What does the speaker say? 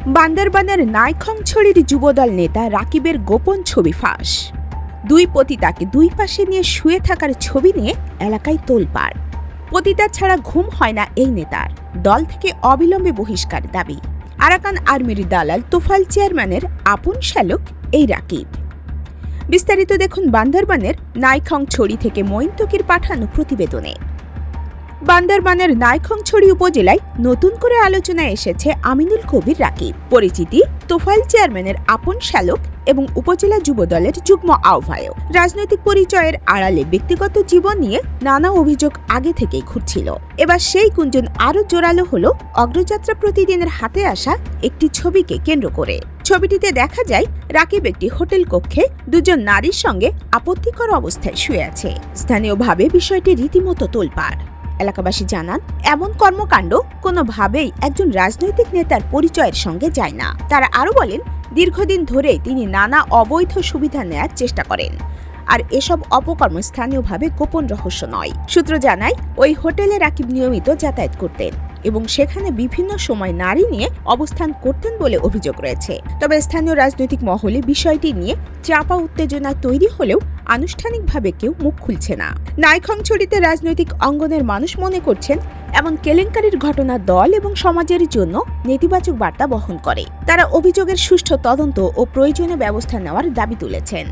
বান্দরবানের নাইখংছড়ির যুবদল নেতা রাকিবের গোপন ছবি ফাঁস। দুই পতিতাকে দুই পাশে নিয়ে শুয়ে থাকার ছবি নিয়ে এলাকায় তোলপাড়। পতিতা ছাড়া ঘুম হয় না এই নেতার। দল থেকে অবিলম্বে বহিষ্কার দাবি। আরাকান আর্মির দালাল তোফাল চেয়ারম্যানের আপন শ্যালক এই রাকিব। বিস্তারিত দেখুন বান্দরবানের নাইখংছড়ি থেকে মঈন তকির পাঠানো প্রতিবেদনে। বান্দরবানের নাইখংছড়ি উপজেলায় নতুন করে আলোচনায় এসেছে আমিনুল কবির রাকিব, পরিচিতি তোফাল চেয়ারম্যানের আপন শ্যালক এবং উপজেলা যুবদলের যুগ্ম আহ্বায়ক। রাজনৈতিক পরিচয়ের আড়ালে ব্যক্তিগত জীবন নিয়ে নানা অভিযোগ আগে থেকেই ঘুরছিল। এবার সেই গুঞ্জন আরও জোরালো হলো অগ্রযাত্রা প্রতিদিনের হাতে আসা একটি ছবিকে কেন্দ্র করে। ছবিটিতে দেখা যায় রাকিব একটি হোটেল কক্ষে দুজন নারীর সঙ্গে আপত্তিকর অবস্থায় শুয়ে আছে। স্থানীয়ভাবে বিষয়টি রীতিমতো তোলপাড়। এলাকাবাসী জানান, এমন কর্মকাণ্ড কোনোভাবেই একজন রাজনৈতিক নেতার পরিচয়ের সঙ্গে যায় না। তারা আরও বলেন, দীর্ঘদিন ধরে তিনি নানা অবৈধ সুবিধা নেয়ার চেষ্টা করেন, আর এসব অপকর্ম স্থানীয়ভাবে গোপন রহস্য নয়। সূত্র জানায়, ওই হোটেলে রাকিব নিয়মিত যাতায়াত করতেন এবং সেখানে বিভিন্ন সময় নারী নিয়ে অবস্থান করতেন বলে অভিযোগ রয়েছে। তবে স্থানীয় রাজনৈতিক মহলে বিষয়টি নিয়ে চাপা উত্তেজনা তৈরি হলেও আনুষ্ঠানিকভাবে কেউ মুখ খুলছে না। নাইখংছড়িতে রাজনৈতিক অঙ্গনের মানুষ মনে করছেন, এমন কেলেঙ্কারির ঘটনা দল এবং সমাজের জন্য নেতিবাচক বার্তা বহন করে। তারা অভিযোগের সুষ্ঠু তদন্ত ও প্রয়োজনীয় ব্যবস্থা নেওয়ার দাবি তুলেছেন।